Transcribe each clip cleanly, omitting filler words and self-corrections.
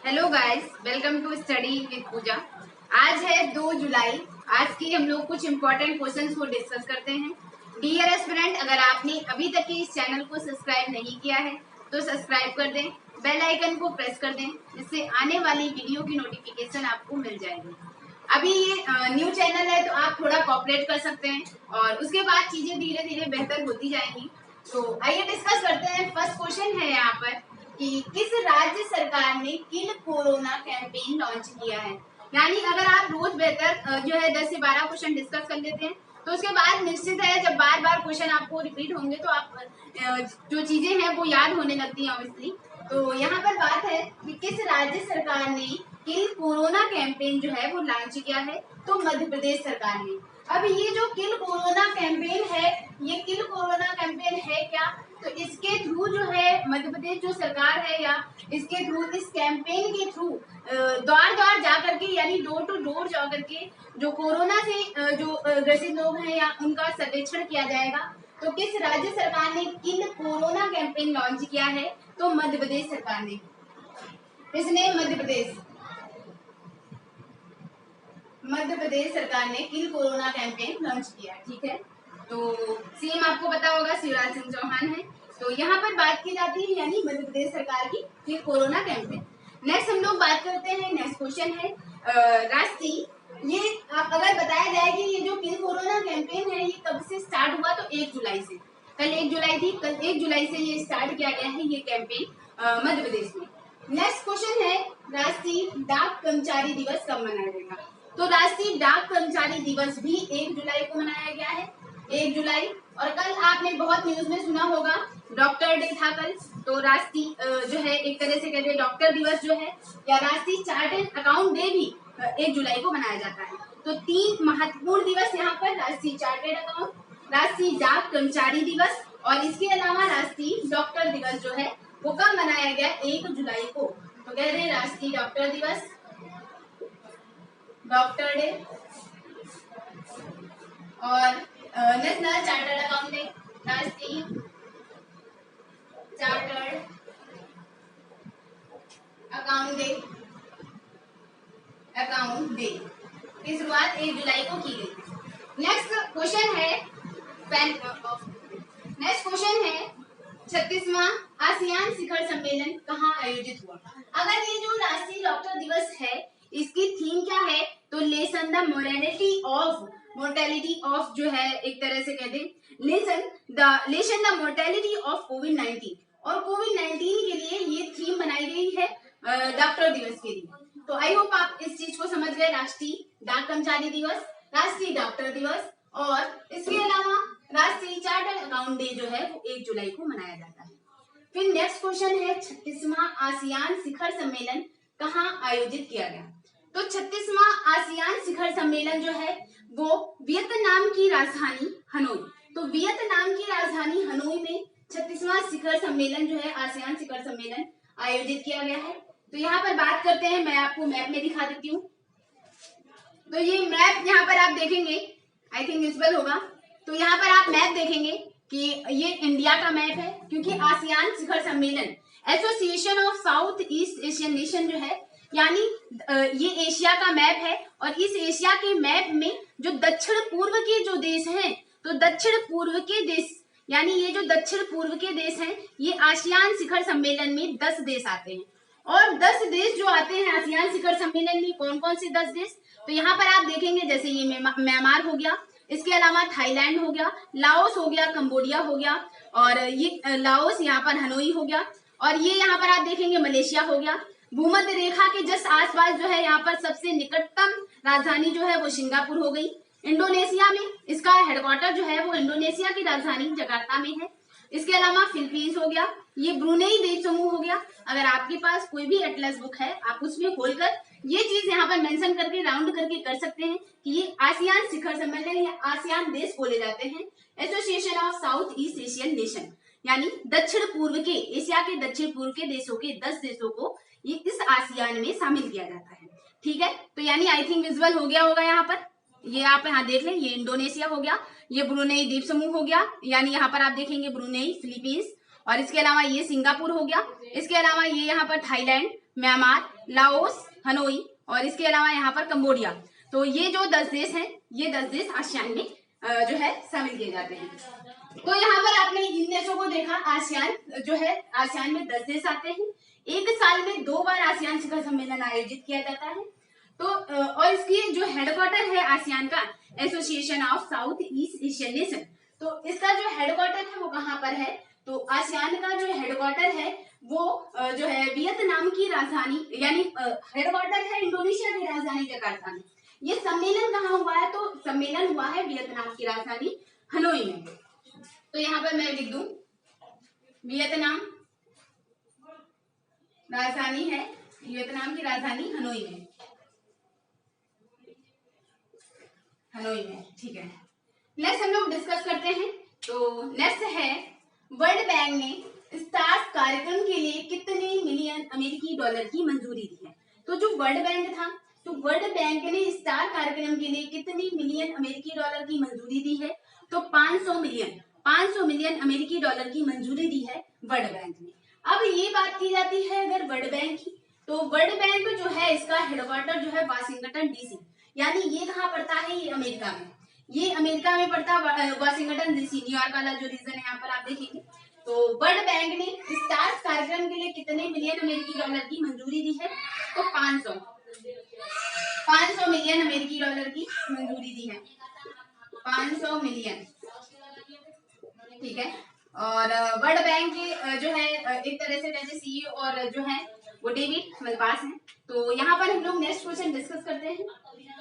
Hello guys, welcome to study with Pooja. आज है 2 जुलाई। आज की हम लोग कुछ इम्पोर्टेंट क्वेश्चंस को डिस्कस करते हैं। डियर एस्पिरेंट, अगर आपने अभी तक इस चैनल को सब्सक्राइब नहीं किया है तो सब्सक्राइब कर दें, बेल आइकन को प्रेस कर दें, जिससे आने वाली वीडियो की नोटिफिकेशन आपको मिल जाएगी। अभी ये न्यू चैनल है तो आप थोड़ा कॉपरेट कर सकते हैं और उसके बाद चीजें धीरे धीरे बेहतर होती जाएंगी। तो आइए डिस्कस करते हैं। फर्स्ट क्वेश्चन है यहाँ पर कि किस राज्य सरकार ने किल कोरोना कैंपेन लॉन्च किया है। यानी अगर आप रोज बेहतर जो है 10 से 12 क्वेश्चन डिस्कस कर लेते हैं तो उसके बाद निश्चित है जब बार बार क्वेश्चन आपको रिपीट होंगे तो आप जो चीजें हैं वो याद होने लगती हैं ऑब्वियसली। तो यहाँ पर बात है कि किस राज्य सरकार ने किल कोरोना कैंपेन जो है वो लॉन्च किया है, तो मध्य प्रदेश सरकार ने। अब ये जो किल कोरोना कैंपेन है, ये किल कोरोना कैंपेन है क्या, तो इसके थ्रू जो है मध्य प्रदेश जो सरकार है या इसके थ्रू इस कैंपेन के थ्रू द्वार द्वार जा करके यानी डोर टू डोर जा करके जो कोरोना से जो ग्रसित लोग हैं या उनका सर्वेक्षण किया जाएगा। तो किस राज्य सरकार ने किल कोरोना कैंपेन लॉन्च किया है, तो मध्य प्रदेश सरकार ने। इसने मध्य प्रदेश सरकार ने किल कोरोना कैंपेन लॉन्च किया। ठीक है, तो सीएम आपको पता होगा शिवराज सिंह चौहान है। तो यहाँ पर बात की जाती है यानी मध्य प्रदेश सरकार की किल कोरोना कैंपेन। नेक्स्ट हम लोग बात करते हैं। नेक्स्ट क्वेश्चन है राष्ट्रीय, ये आप अगर बताया जाए कि ये जो किल कोरोना कैंपेन है ये कब से स्टार्ट हुआ, तो 1 जुलाई से। कल 1 जुलाई थी, कल 1 जुलाई से ये स्टार्ट किया गया है ये कैंपेन मध्य प्रदेश में। नेक्स्ट क्वेश्चन है राष्ट्रीय डाक कर्मचारी दिवस कब मनाया जाएगा, तो राष्ट्रीय डाक कर्मचारी दिवस भी 1 जुलाई को मनाया गया है, 1 जुलाई। और कल आपने बहुत न्यूज में सुना होगा डॉक्टर डे था कल, तो राष्ट्रीय जो है एक तरह से कहते हैं डॉक्टर दिवस जो है या राष्ट्रीय चार्टर्ड अकाउंट डे भी 1 जुलाई को मनाया जाता है। तो 3 महत्वपूर्ण दिवस यहाँ पर राष्ट्रीय चार्टर्ड अकाउंट, राष्ट्रीय डाक कर्मचारी दिवस और इसके अलावा राष्ट्रीय डॉक्टर दिवस जो है वो कब मनाया गया, 1 जुलाई को। तो कह रहे हैं राष्ट्रीय डॉक्टर दिवस, डॉक्टर डे और नेशनल चार्टर्ड अकाउंट डे, राष्ट्रीय चार्टर्ड अकाउंट डे की शुरुआत 1 जुलाई को की गई। नेक्स्ट क्वेश्चन है 36वां आसियान शिखर सम्मेलन कहाँ आयोजित हुआ। अगर ये जो राष्ट्रीय डॉक्टर दिवस है इसकी थीम क्या है, तो लेसन द मोर्टेलिटी ऑफ जो है एक तरह से कहते हैं लेसन द मोर्टेलिटी ऑफ कोविड-19, और कोविड-19 के लिए ये थीम बनाई गई है डॉक्टर दिवस के लिए। तो आई होप आप इस चीज को समझ गए। राष्ट्रीय डाक कर्मचारी दिवस, राष्ट्रीय डॉक्टर दिवस और इसके अलावा राष्ट्रीय चार्टर्ड अकाउंट डे जो है वो 1 जुलाई को मनाया जाता है। फिर नेक्स्ट क्वेश्चन है 36वां आसियान शिखर सम्मेलन कहाँ आयोजित किया गया, तो 36वां आसियान शिखर सम्मेलन जो है वो वियतनाम की राजधानी हनोई, तो वियतनाम की राजधानी हनोई में 36वां शिखर सम्मेलन जो है आसियान शिखर सम्मेलन आयोजित किया गया है। तो यहाँ पर बात करते हैं, मैं आपको मैप में दिखा देती हूँ। तो ये मैप यहाँ पर आप देखेंगे, आई थिंक विजिबल होगा। तो यहाँ पर आप मैप देखेंगे कि ये इंडिया का मैप है, क्योंकि आसियान शिखर सम्मेलन association of south east Asian nation जो है यानी ये एशिया का मैप है। और इस एशिया के मैप में जो दक्षिण पूर्व के जो देश हैं, तो दक्षिण पूर्व के देश यानी ये जो दक्षिण पूर्व के देश हैं ये आसियान शिखर सम्मेलन में 10 देश आते हैं। और 10 देश जो आते हैं आसियान शिखर सम्मेलन में, कौन कौन से 10 देश, तो यहाँ पर आप देखेंगे जैसे ये म्यांमार हो गया, इसके अलावा थाईलैंड हो गया, लाओस हो गया, कंबोडिया हो गया, और ये लाओस यहाँ पर हनोई हो गया, और ये यहाँ पर आप देखेंगे मलेशिया हो गया। भूमध्य रेखा के जस्ट आसपास जो है यहाँ पर सबसे निकटतम राजधानी जो है वो सिंगापुर हो गई। इंडोनेशिया में इसका हेडक्वार्टर जो है वो इंडोनेशिया की राजधानी जकार्ता में है। इसके अलावा फिलीपींस हो गया, ये ब्रुनेई द्वीप समूह हो गया। अगर आपके पास कोई भी एटलस बुक है आप उसमें खोलकर ये चीज यहाँ पर मेंशन करके राउंड करके कर सकते हैं कि ये आसियान शिखर सम्मेलन या आसियान देश बोले जाते हैं, association of south east Asian nation, यानी दक्षिण पूर्व के एशिया के दक्षिण पूर्व के देशों के 10 देशों को ये इस आसियान में शामिल किया जाता है। ठीक है, तो यानी आई थिंक विजुअल हो गया होगा यहाँ पर। ये आप यहाँ देख लें, ये इंडोनेशिया हो गया, ये ब्रुनेई द्वीप समूह हो गया, यानी यहाँ पर आप देखेंगे ब्रुनेई, फिलीपींस, और इसके अलावा ये सिंगापुर हो गया। इसके अलावा ये यहाँ पर थाईलैंड, म्यांमार, लाओस, हनोई और इसके अलावा यहाँ पर कंबोडिया। तो ये जो 10 देश हैं, ये 10 देश आसियान में जो है शामिल किए जाते हैं। तो यहाँ पर आपने इन देशों को देखा, आसियान जो है, आसियान में 10 देश आते हैं। एक साल में 2 बार आसियान शिखर सम्मेलन आयोजित किया जाता है। तो और इसकी जो हेडक्वार्टर है आसियान का, association of south east Asian nation, तो इसका जो हेडक्वार्टर है वो कहाँ पर है? तो आसियान का जो हेडक्वार्टर है वो जो है वियतनाम की राजधानी, यानी हेडक्वार्टर है इंडोनेशिया की राजधानी जकार्ता में। ये सम्मेलन कहाँ हुआ है? तो सम्मेलन हुआ है वियतनाम की राजधानी हनोई में। तो यहाँ पर मैं लिख दूं, वियतनाम राजधानी है, वियतनाम की राजधानी हनोई में, हनोई में, ठीक है। नेक्स्ट हम लोग डिस्कस करते हैं। तो नेक्स्ट है, वर्ल्ड बैंक ने स्टार्स कार्यक्रम के लिए कितने मिलियन अमेरिकी डॉलर की मंजूरी दी है? तो जो वर्ल्ड बैंक था, तो वर्ल्ड बैंक ने स्टार कार्यक्रम के लिए कितनी मिलियन अमेरिकी डॉलर की मंजूरी दी है? तो 500 मिलियन अमेरिकी डॉलर की मंजूरी दी है वर्ल्ड बैंक ने। अब ये बात की जाती है अगर वर्ल्ड बैंक की, तो वर्ल्ड बैंक जो है इसका हेडक्वार्टर जो है वाशिंगटन डीसी, यानी ये कहाँ पड़ता है? ये अमेरिका में, ये अमेरिका में पड़ता है वाशिंगटन डीसी, न्यूयॉर्क वाला जो रीजन है यहाँ पर आप देखेंगे। तो वर्ल्ड बैंक ने स्टार्स कार्यक्रम के लिए कितने मिलियन अमेरिकी डॉलर की मंजूरी दी है? तो 500 मिलियन अमेरिकी डॉलर की मंजूरी दी है, 500 मिलियन, ठीक है। और वर्ल्ड बैंक के जो है एक तरह से जैसे सीईओ और जो है वो डेविड मलपास हैं। तो यहाँ पर हम लोग नेक्स्ट क्वेश्चन डिस्कस करते हैं।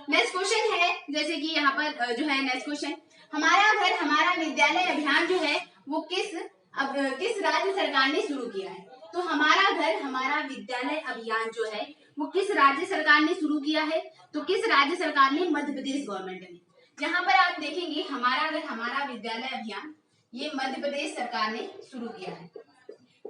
नेक्स्ट क्वेश्चन है, जैसे कि यहाँ पर जो है नेक्स्ट क्वेश्चन, हमारा घर हमारा विद्यालय अभियान जो है वो किस राज्य सरकार ने शुरू किया है? तो हमारा घर हमारा विद्यालय अभियान जो है वो किस राज्य सरकार ने शुरू किया है? तो किस राज्य सरकार ने? मध्य प्रदेश गवर्नमेंट ने। यहाँ पर आप देखेंगे हमारा घर हमारा विद्यालय अभियान, ये मध्य प्रदेश सरकार ने शुरू किया है।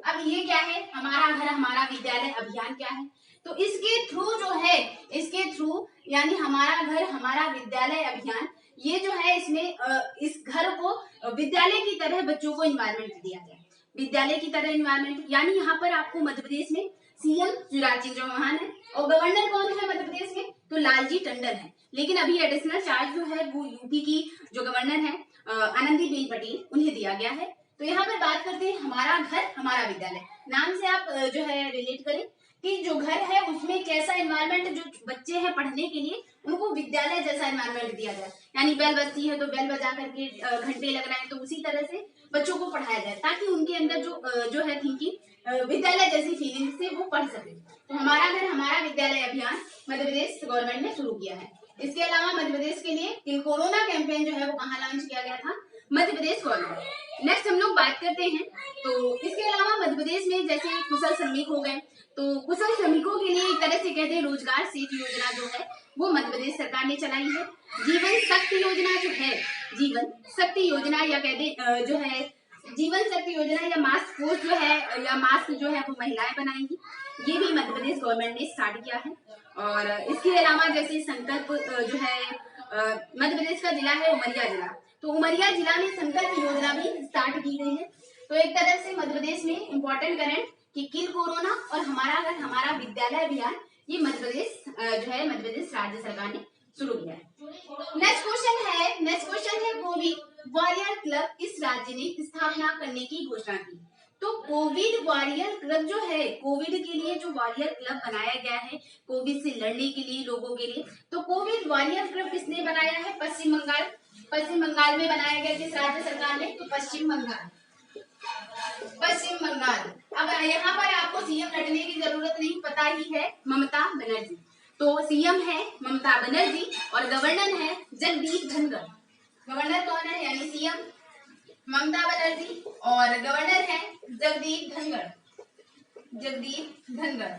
अब ये क्या है? हमारा घर हमारा विद्यालय अभियान क्या है? तो इसके थ्रू जो है, इसके थ्रू यानी हमारा घर हमारा विद्यालय अभियान, ये जो है इसमें इस घर को विद्यालय की तरह बच्चों को एनवायरमेंट दिया गया, विद्यालय की तरह एनवायरमेंट। यानी यहाँ पर आपको मध्य प्रदेश में सीएम शिवराज सिंह चौहान है और गवर्नर कौन है मध्य प्रदेश में? तो लालजी टंडन है। लेकिन अभी एडिशनल चार्ज जो है वो यूपी की जो गवर्नर है आनंदीबेन पटेल, उन्हें दिया गया है। तो यहाँ पर बात करते हैं हमारा घर हमारा विद्यालय, नाम से आप जो है रिलेट करें कि जो घर है उसमें कैसा एनवायरमेंट, जो बच्चे हैं पढ़ने के लिए उनको विद्यालय जैसा एनवायरमेंट दिया जाए। यानी बेल बजती है तो बेल बजा करके घंटे लग रहे हैं, तो उसी तरह से बच्चों को पढ़ाया जाए ताकि उनके अंदर जो है थिंकिंग विद्यालय जैसी फीलिंग से वो पढ़ सके। तो हमारा घर हमारा विद्यालय अभियान मध्य प्रदेश गवर्नमेंट ने शुरू किया है। इसके अलावा मध्य प्रदेश के लिए कोरोना कैंपेन जो है वो कहाँ लॉन्च किया गया था? मध्य प्रदेश गवर्नमेंट। नेक्स्ट हम लोग बात करते हैं, तो इसके अलावा मध्य प्रदेश में जैसे कुशल श्रमिक हो गए, तो कुशल श्रमिकों के लिए एक तरह से कहते हैं रोजगार सेतु योजना जो है वो मध्य प्रदेश सरकार ने चलाई है। जीवन शक्ति योजना जो है, जीवन शक्ति योजना या कहते जो है जीवन शक्ति योजना या मास्क पोस्ट जो है या मास्क जो है वो महिलाएं बनाएंगी, ये भी मध्य प्रदेश गवर्नमेंट ने स्टार्ट किया है। और इसके अलावा जैसे संकल्प जो है मध्य प्रदेश का जिला है उमरिया जिला, तो उमरिया जिला में संकल्प योजना भी स्टार्ट की गई है। तो एक तरह से मध्य प्रदेश में इम्पोर्टेंट करंट कि किल कोरोना और हमारा घर हमारा विद्यालय अभियान, ये मध्य प्रदेश जो है मध्य प्रदेश राज्य सरकार ने शुरू किया है। नेक्स्ट क्वेश्चन है कोविड वॉरियर क्लब किस राज्य ने स्थापना करने की घोषणा की? तो कोविड वॉरियर क्लब जो है, कोविड के लिए जो वॉरियर क्लब बनाया गया है कोविड से लड़ने के लिए लोगों के लिए, तो कोविड वॉरियर क्लब किसने बनाया है? पश्चिम बंगाल में बनाया गया। किस राज्य सरकार ने? तो पश्चिम बंगाल। अब यहाँ पर आपको सीएम रटने की जरूरत नहीं, पता ही है ममता बनर्जी। तो सीएम है ममता बनर्जी और गवर्नर है जगदीप धनखड़। गवर्नर कौन है? यानी सीएम ममता बनर्जी और गवर्नर है जगदीप धनखड़,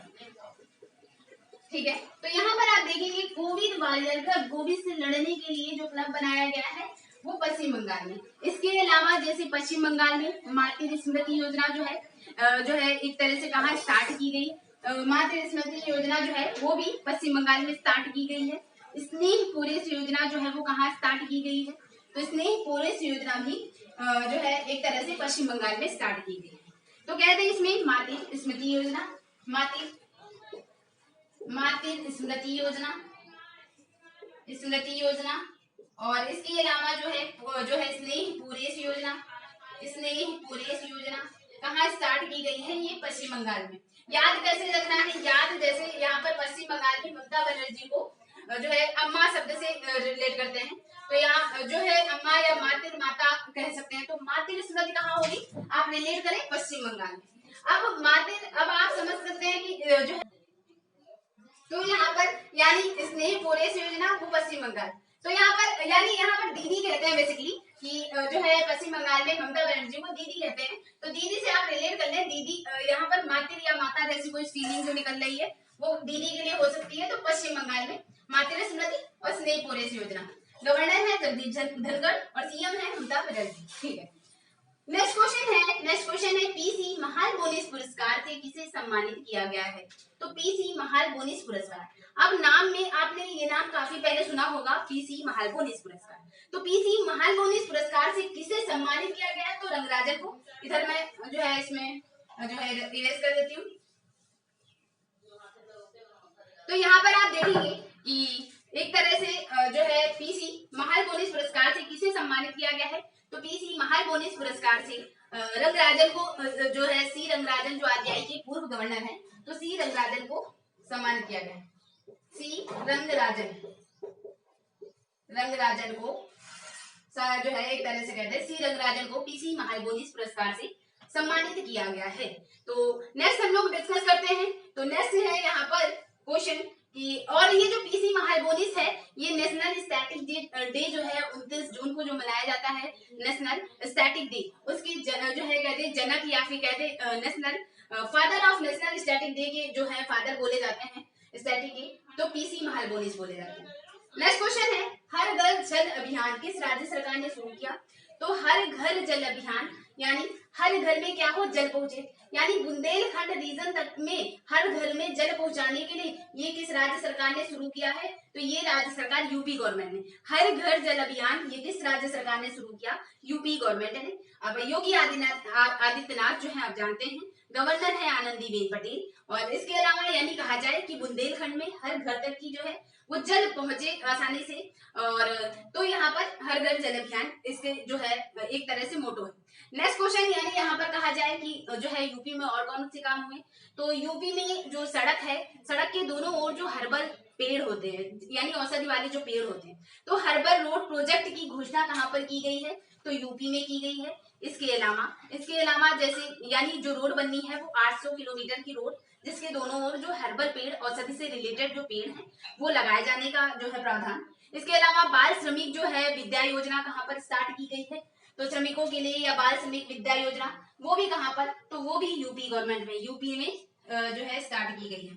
ठीक है। तो यहाँ पर आप देखेंगे कोविड वॉरियर क्लब, कोविड से लड़ने के लिए जो क्लब बनाया गया है वो पश्चिम बंगाल में। इसके अलावा जैसे पश्चिम बंगाल में मातृ स्मृति योजना जो है एक तरह से कहाँ स्टार्ट की गई, मातृ स्मृति योजना जो है वो भी पश्चिम बंगाल में स्टार्ट की गई है। स्नेह पोरेस योजना जो है वो कहाँ स्टार्ट की गई है? तो स्नेह पोरेस योजना भी जो है एक तरह से पश्चिम बंगाल में स्टार्ट की गई है। तो कहते हैं इसमें मातृ स्मृति योजना, मातृ मातृ स्मृति योजना, स्मृति योजना। और इसके अलावा जो है स्नेह पूरेश योजना, स्नेह पूरेश योजना कहाँ स्टार्ट की गई है? ये पश्चिम बंगाल में। याद कैसे रखना है? याद जैसे यहाँ पर पश्चिम बंगाल में ममता बनर्जी को जो है अम्मा शब्द से रिलेट करते हैं, तो यहाँ जो है अम्मा या मातृ माता कह सकते हैं, तो मातृ स्मृति कहाँ होगी? आप रिलेट करें पश्चिम बंगाल में। अब आप समझ सकते हैं कि जो है तो यहाँ पर यानी स्नेह पूरेश योजना वो पश्चिम बंगाल, तो यहाँ पर दीदी कहते हैं बेसिकली कि जो है पश्चिम बंगाल में ममता बनर्जी को दीदी कहते हैं, तो दीदी से आप रिलेट कर लें। दीदी यहाँ पर मातृ या माता जैसी कोई फीलिंग जो निकल रही है वो दीदी के लिए हो सकती है, तो पश्चिम बंगाल में मातृ स्मृति और स्नेह पूरेश योजना। गवर्नर है जगदीप धनखड़ और सीएम है ममता बनर्जी। ठीक है, नेक्स्ट क्वेश्चन है पीसी महाल बोनिस पुरस्कार से किसे सम्मानित किया गया है? तो पीसी महाल बोनिस पुरस्कार, अब नाम में आपने ये नाम काफी पहले सुना होगा, पीसी महाल बोनिस पुरस्कार। तो पीसी महाल बोनिस पुरस्कार से किसे सम्मानित किया गया है? तो रंगराजन को। इधर मैं जो है इसमें जो है इरेज कर देती हूँ। तो यहाँ पर आप देखेंगे कि एक तरह से जो है पीसी महाल बोनिस पुरस्कार से किसे सम्मानित किया गया है? तो पीसी महाल बोनिस पुरस्कार से रंगराजन को जो है सी रंगराजन जो आरबीआई के पूर्व गवर्नर हैं, तो सी रंगराजन को सम्मानित किया गया है। सी रंगराजन को जो है एक तरह से कहते हैं सी रंगराजन को पीसी महाल बोनिस पुरस्कार से सम्मानित किया गया है। तो नेक्स्ट हम लोग डिस्कस करते हैं। तो नेक्स्ट है यहाँ पर क्वेश्चन कि और ये जो पीसी महाल बोनिस है ये नेशनल स्टैटिक डे जो है 29 जून को जो मनाया जाता है, नेशनल स्टैटिक डे, उसकी जो है कहते जनक या फिर कहते national father of national static day के जो है फादर बोले जाते हैं स्टैटिक डे, तो पीसी महाल बोनिस बोले जाते हैं। नेक्स्ट क्वेश्चन है हर घर जल अभियान किस राज्य सरकार ने शुरू किया? तो हर घर जल अभियान यानी हर घर में क्या हो? जल पहुंचे, यानी बुंदेलखंड रीजन तक में हर घर में जल पहुंचाने के लिए ये किस राज्य सरकार ने शुरू किया है? तो ये राज्य सरकार यूपी गवर्नमेंट ने। हर घर जल अभियान ये किस राज्य सरकार ने शुरू किया? यूपी गवर्नमेंट ने। अब योगी आदित्यनाथ जो है आप जानते हैं गवर्नर है आनंदीबेन पटेल, और इसके अलावा यानी कहा जाए कि बुंदेलखंड में हर घर तक की जो है वो जल पहुंचे आसानी से, और तो यहाँ पर हर घर जल अभियान इसके जो है एक तरह से मोटो है। नेक्स्ट क्वेश्चन यानी यहाँ पर कहा जाए कि जो है यूपी में और कौन से काम हुए? तो यूपी में जो सड़क है, सड़क के दोनों ओर जो हर्बल पेड़ होते हैं यानी औषधि वाले जो पेड़ होते हैं, तो हर्बल रोड प्रोजेक्ट की घोषणा कहाँ पर की गई है? तो यूपी में की गई है। इसके अलावा जैसे यानी जो रोड बननी है वो 800 किलोमीटर की रोड, जिसके दोनों ओर जो हर्बल पेड़ औषधि से रिलेटेड जो पेड़ हैं वो लगाए जाने का जो है प्रावधान। इसके अलावा बाल श्रमिक जो है विद्या योजना कहाँ पर स्टार्ट की गई है? तो श्रमिकों के लिए या बाल श्रमिक विद्या योजना वो भी कहाँ पर? तो वो भी यूपी गवर्नमेंट में, यूपी में जो है स्टार्ट की गई है।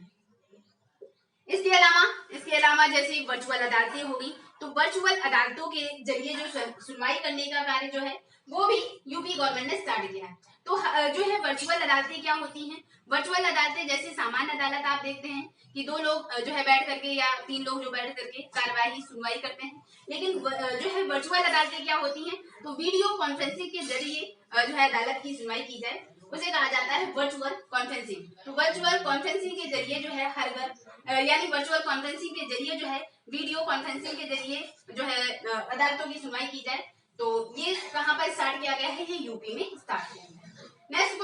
इसके अलावा जैसे वर्चुअल अदालतें होगी, तो वर्चुअल अदालतों के जरिए जो सुनवाई करने का कार्य जो है वो भी यूपी गवर्नमेंट ने स्टार्ट किया है। तो जो है वर्चुअल अदालतें क्या होती हैं? वर्चुअल अदालतें जैसे सामान्य अदालत आप देखते हैं कि 2 लोग जो है बैठ करके या 3 लोग जो बैठ करके कार्यवाही सुनवाई करते हैं, लेकिन जो है वर्चुअल अदालतें क्या होती हैं? तो वीडियो कॉन्फ्रेंसिंग के जरिए जो है अदालत की सुनवाई की जाए उसे कहा जाता है वर्चुअल कॉन्फ्रेंसिंग। तो वर्चुअल कॉन्फ्रेंसिंग के जरिए जो है हर घर यानी वर्चुअल कॉन्फ्रेंसिंग के जरिए जो है वीडियो कॉन्फ्रेंसिंग के जरिए जो है अदालतों की सुनवाई की जाए, तो ये कहाँ पर स्टार्ट किया गया है? ये यूपी में स्टार्ट किया गया है। नेक्स्ट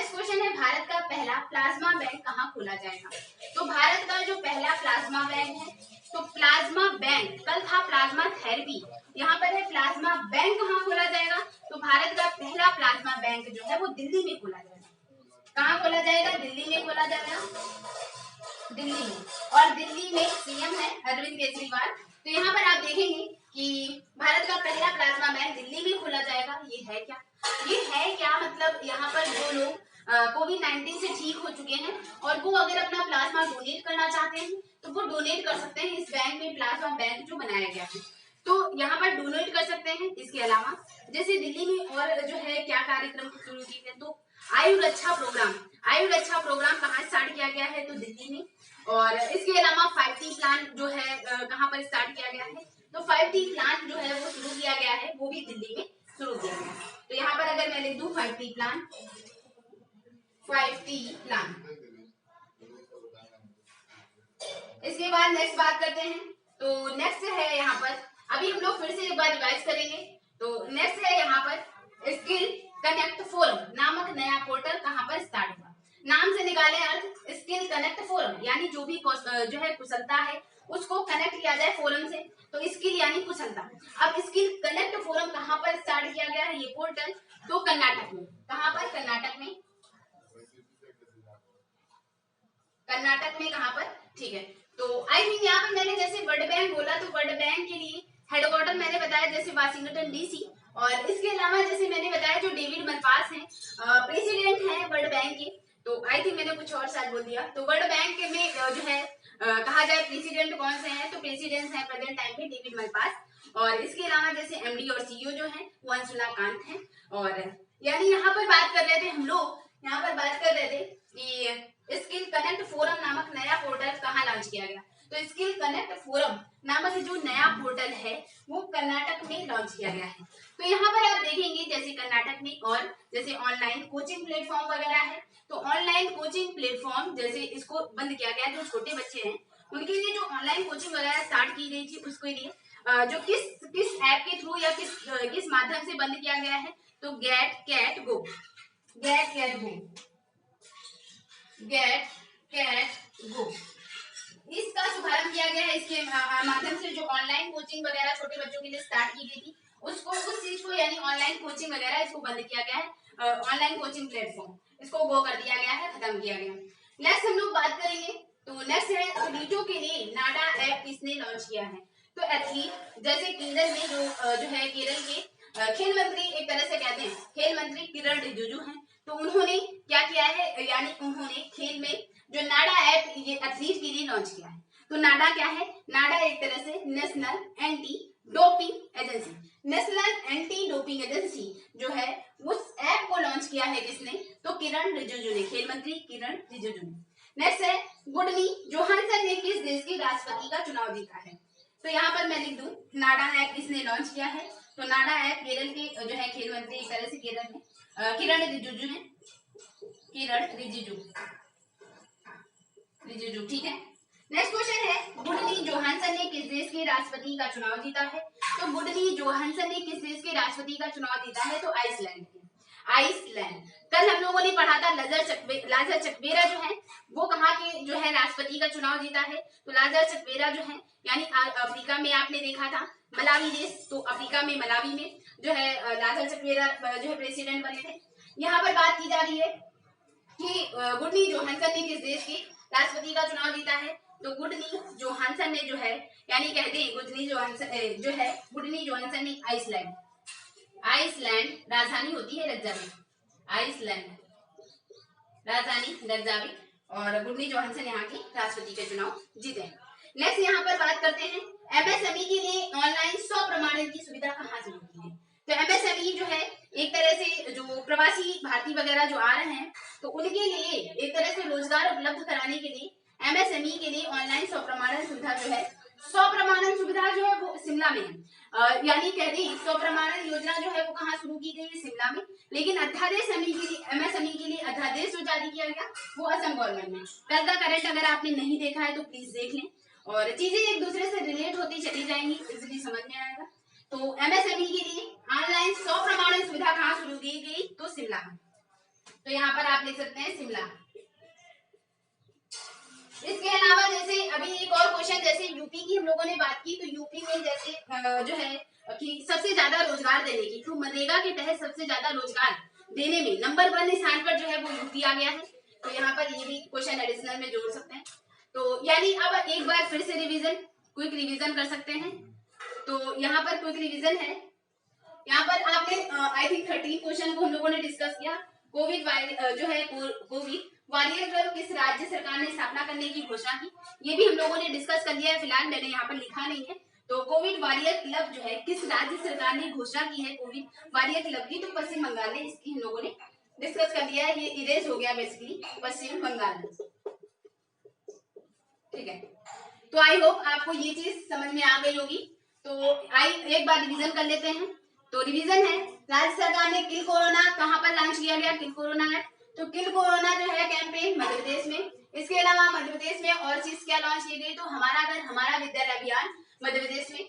क्वेश्चन है भारत का पहला प्लाज्मा बैंक कहाँ खोला जाएगा? तो भारत का जो पहला प्लाज्मा बैंक है, तो प्लाज्मा बैंक कल था प्लाज्मा थेरेपी, यहाँ पर है प्लाज्मा बैंक कहाँ खोला जाएगा? तो भारत का पहला प्लाज्मा बैंक जो है वो दिल्ली में खोला जाएगा। कहाँ खोला जाएगा? दिल्ली में खोला जाएगा, दिल्ली में। और दिल्ली में सीएम है अरविंद केजरीवाल। तो यहाँ पर आप देखेंगे कि भारत का पहला प्लाज्मा बैंक दिल्ली में खोला जाएगा। ये है क्या मतलब यहाँ पर जो लोग कोविड-19 से ठीक हो चुके हैं और वो अगर अपना प्लाज्मा डोनेट करना चाहते हैं तो वो डोनेट कर सकते हैं इस बैंक में, प्लाज्मा बैंक जो बनाया गया है, तो यहाँ पर डोनेट कर सकते हैं। इसके अलावा जैसे दिल्ली में और जो है क्या कार्यक्रम शुरू किए हैं, तो आयु रक्षा प्रोग्राम कहाँ स्टार्ट किया गया है? तो दिल्ली में। और इसके अलावा 5T प्लान जो है कहाँ पर स्टार्ट किया गया है? तो 5T प्लान जो है वो शुरू किया गया है, वो भी दिल्ली में शुरू किया गया है। तो यहाँ पर अगर मैं लिख दूं 5T प्लान इसके बाद नेक्स्ट बात करते हैं। तो नेक्स्ट है यहाँ पर, अभी हम लोग फिर से एक बार रिवाइज करेंगे। तो नेक्स्ट है यहाँ पर स्किल कनेक्ट फोरम नामक नया पोर्टल कहाँ पर स्टार्ट हुआ। नाम से निकाले अर्थ स्किल कनेक्ट फोरम, यानी जो भी जो है कुशलता है उसको कनेक्ट किया जाए फोरम से, तो स्किल यानी कुशलता। अब स्किल कनेक्ट फोरम कहाँ पर स्टार्ट किया गया है ये पोर्टल, तो कर्नाटक में। कहाँ पर? कर्नाटक में। कर्नाटक में कहाँ पर? ठीक है। तो आई थिंक यहाँ पर मैंने जैसे वर्ल्ड बैंक बोला, तो वर्ल्ड बैंक के लिए हेडक्वार्टर मैंने बताया जैसे वाशिंगटन डीसी, और इसके अलावा जैसे मैंने बताया जो डेविड मलपास हैं प्रेसिडेंट हैं वर्ल्ड बैंक के। तो आई थिंक मैंने कुछ और शायद बोल दिया। तो वर्ल्ड बैंक में जो है कहा जाए प्रेसिडेंट कौन से हैं, तो प्रेसिडेंट हैं प्रेजेंट टाइम पे डेविड मलपास, और इसके अलावा जैसे एमडी और सीईओ जो हैं वो अंशुला कांत हैं। और यानी यहाँ पर बात कर रहे थे हम लोग, यहाँ पर बात कर रहे थे कि स्किल कनेक्ट फोरम नामक नया पोर्टल कहाँ लॉन्च किया गया। तो स्किल कनेक्ट फोरम नामक जो नया पोर्टल है वो कर्नाटक में लॉन्च किया गया है। तो यहाँ पर आप देखेंगे जैसे कर्नाटक में, और जैसे ऑनलाइन कोचिंग प्लेटफॉर्म वगैरह है, तो ऑनलाइन कोचिंग प्लेटफॉर्म जैसे इसको बंद किया गया। जो छोटे बच्चे हैं उनके लिए जो ऑनलाइन कोचिंग वगैरह स्टार्ट की गई थी उसके लिए जो किस ऐप के थ्रू या किस माध्यम से बंद किया गया है, तो गेट कैट गो, गेट कैट गो, गेट कैट गो, इसका शुभारंभ किया गया है। इसके माध्यम से जो ऑनलाइन कोचिंग वगैरह छोटे बच्चों के लिए स्टार्ट की गई थी उसको, उस चीज को यानी ऑनलाइन कोचिंग वगैरह इसको बंद किया गया है। ऑनलाइन कोचिंग प्लेटफॉर्म इसको गो कर दिया गया है, खत्म किया गया। नेक्स्ट हम लोग बात करेंगे। तो नेक्स्ट है एथलीटों के लिए नाडा ऐप किसने लॉन्च किया है। तो एथलीट जैसे केरल में जो है केरल के खेल मंत्री एक तरह से कहते हैं, खेल मंत्री किरण रिजिजू हैं। तो उन्होंने क्या किया है, यानी उन्होंने खेल में जो नाडा ऐप ये एथलीट के लिए लॉन्च किया है। तो नाडा क्या है, नाडा एक तरह से national anti doping agency, national anti doping agency जो है उस ऐप को लॉन्च किया है किसने, तो किरण रिजिजू ने, खेल मंत्री किरण रिजिजू ने। नेक्स्ट है गुडनी जोहानसन ने किस देश के राष्ट्रपति का चुनाव जीता है। तो यहाँ पर मैं लिख दूं नाडा ऐप किसने लॉन्च किया है, तो नाडा ऐप केरल के जो है खेल मंत्री एक तरह से केरल में किरण रिजिजू ने, किरण रिजिजू, रिजिजू, ठीक है। नेक्स्ट क्वेश्चन है गुडनी जोहानसन ने किस देश के राष्ट्रपति का चुनाव जीता है। तो गुडनी जोहानसन ने किस देश के राष्ट्रपति का चुनाव जीता है, तो आइसलैंड के, आइसलैंड। कल हम लोगों ने पढ़ा था लाजर चकवेरा जो है वो कहाँ के जो है राष्ट्रपति का चुनाव जीता है। तो लाजर चकवेरा जो है यानी अफ्रीका में आपने देखा था मलावी देश, तो अफ्रीका में मलावी में जो है लाजर चकवेरा जो है प्रेसिडेंट बने थे। यहाँ पर बात की जा रही है कि गुडनी जोहानसन ने किस देश के राष्ट्रपति का चुनाव जीता है। तो गुडनी जोहानसन ने जो है यानी कहते हैं गुडनी जोहानसन जो है गुडनी जोहानसन ने आइसलैंड, आइसलैंड राजधानी होती है रेकजाविक, आइसलैंड राजधानी रेकजाविक, और गुडनी जोहानसन यहाँ के राष्ट्रपति के चुनाव जीते। नेक्स्ट यहाँ पर बात करते हैं एमएसएमई के लिए ऑनलाइन 100 प्रमाणन की सुविधा कहाँ से मिलती है। तो एमएसएमई जो है एक तरह से जो प्रवासी भारतीय वगैरह जो आ रहे हैं तो उनके लिए एक तरह से रोजगार उपलब्ध कराने के लिए एमएसएमई के लिए ऑनलाइन 100 प्रमाणन सुविधा जो है, 100 प्रमाणन सुविधा जो है वो शिमला में है। यानी कह दी 100 प्रमाणन योजना जो है वो कहाँ शुरू की गई है, शिमला में। लेकिन अध्यादेश एमएसएमई के लिए अध्यादेश जो जारी किया गया वो असम गवर्नमेंट में। कल का करंट अगर आपने नहीं देखा है तो प्लीज देख लें, और चीजें एक दूसरे से रिलेट होती चली जाएंगी, इजीली समझ में आएगा। तो एमएसएमई के लिए ऑनलाइन 100 प्रमाणन सुविधा कहाँ शुरू की गई, तो शिमला में। तो यहाँ पर आप लिख सकते हैं शिमला। इसके अलावा जैसे अभी एक और क्वेश्चन, जैसे यूपी की हम लोगों ने बात की, तो यूपी में जैसे जो है कि सबसे ज्यादा रोजगार देने की, तो मनरेगा के तहत सबसे ज्यादा रोजगार देने में नंबर 1 स्थान पर जो है वो यूपी आ गया है। तो यहाँ पर ये भी क्वेश्चन एडिशनल में जोड़ सकते हैं। तो यानी अब एक बार फिर से क्विक रिविजन कर सकते हैं। तो यहाँ पर क्विक रिविजन है, यहाँ पर आपने आई थिंक 13 क्वेश्चन को हम लोगों ने डिस्कस किया। कोविड जो है कोविड वॉरियर क्लब किस राज्य सरकार ने स्थापना करने की घोषणा की, ये भी हम लोगों ने डिस्कस कर लिया है, फिलहाल मैंने यहाँ पर लिखा नहीं है। तो कोविड वॉरियर क्लब जो है किस राज्य सरकार ने घोषणा की है कोविड वॉरियर क्लब की, तो पश्चिम बंगाल ने, इसकी हम लोगों ने डिस्कस कर लिया है। ये इरेज हो गया बेसिकली पश्चिम बंगाल में, ठीक है। तो आई होप आपको ये चीज समझ में आ गई होगी। तो एक बार रिवीजन कर लेते हैं। तो रिवीजन है, राज्य सरकार ने किल कोरोना कहाँ पर लॉन्च किया गया, किल कोरोना है। तो किल कोरोना जो है कैंपेन मध्य प्रदेश में, इसके अलावा मध्य प्रदेश में और चीज क्या लॉन्च की गई, तो हमारा घर हमारा विद्यालय अभियान मध्य प्रदेश में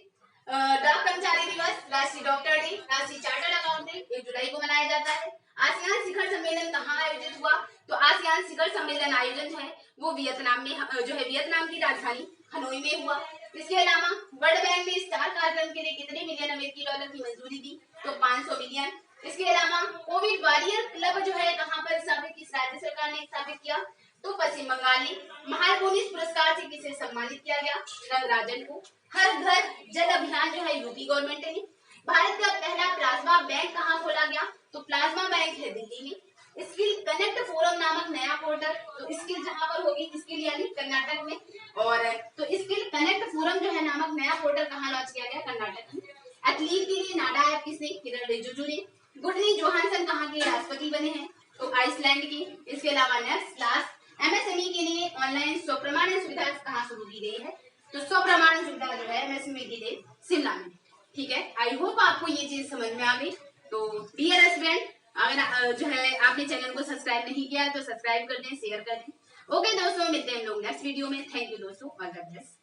डाक कर्मचारी दिवस, राष्ट्रीय डॉक्टर डे, राष्ट्रीय चार्टर्ड अकाउंटेंट 1 जुलाई को मनाया जाता है। आसियान शिखर सम्मेलन कहाँ आयोजित हुआ, तो आसियान शिखर सम्मेलन आयोजन जो है वो वियतनाम में जो है वियतनाम की राजधानी हनोई में हुआ। इसके अलावा वर्ल्ड बैंक ने स्टार कार्यक्रम के लिए कितने मिलियन अमेरिकी डॉलर की मंजूरी दी, तो 500 मिलियन। इसके अलावा कोविड वॉरियर क्लब जो है कहाँ पर स्थापित, किस राज्य सरकार ने स्थापित किया, तो पश्चिम बंगाल ने। महापुरुष पुरस्कार से किसे सम्मानित किया गया, रंगराजन को। हर घर जल अभियान जो है यूपी गवर्नमेंट ने। भारत का पहला प्लाज्मा बैंक कहाँ खोला गया, तो प्लाज्मा बैंक है दिल्ली में। स्किल कनेक्ट फोरम नामक नया पोर्टल, तो स्किल जहां पर होगी स्किल यानी कर्नाटक में, और तो स्किल कनेक्ट फोरम जो है नामक नया पोर्टल कहाँ लॉन्च किया गया, कर्नाटक में। एथलीट के लिए नाडा ऐप किसने, किरण रिजिजू ने। गुडनी जोहानसन कहाँ के राष्ट्रपति बने हैं, तो आइसलैंड के। इसके अलावा नेक्स्ट क्लास एमएसएमई के लिए ऑनलाइन स्वप्रमाणन सुविधा कहाँ शुरू की गई है, तो स्वप्रमाणन सुविधा जो है एमएसएमई के लिए शिमला में। ठीक है, आई होप आपको ये चीज समझ में आ गई। तो डियर स्टूडेंट, अगर जो है आपने चैनल को सब्सक्राइब नहीं किया है तो सब्सक्राइब कर दें, शेयर कर दें। ओके दोस्तों, मिलते हैं हम लोग नेक्स्ट वीडियो में। थैंक यू दोस्तों, ऑल द बेस्ट।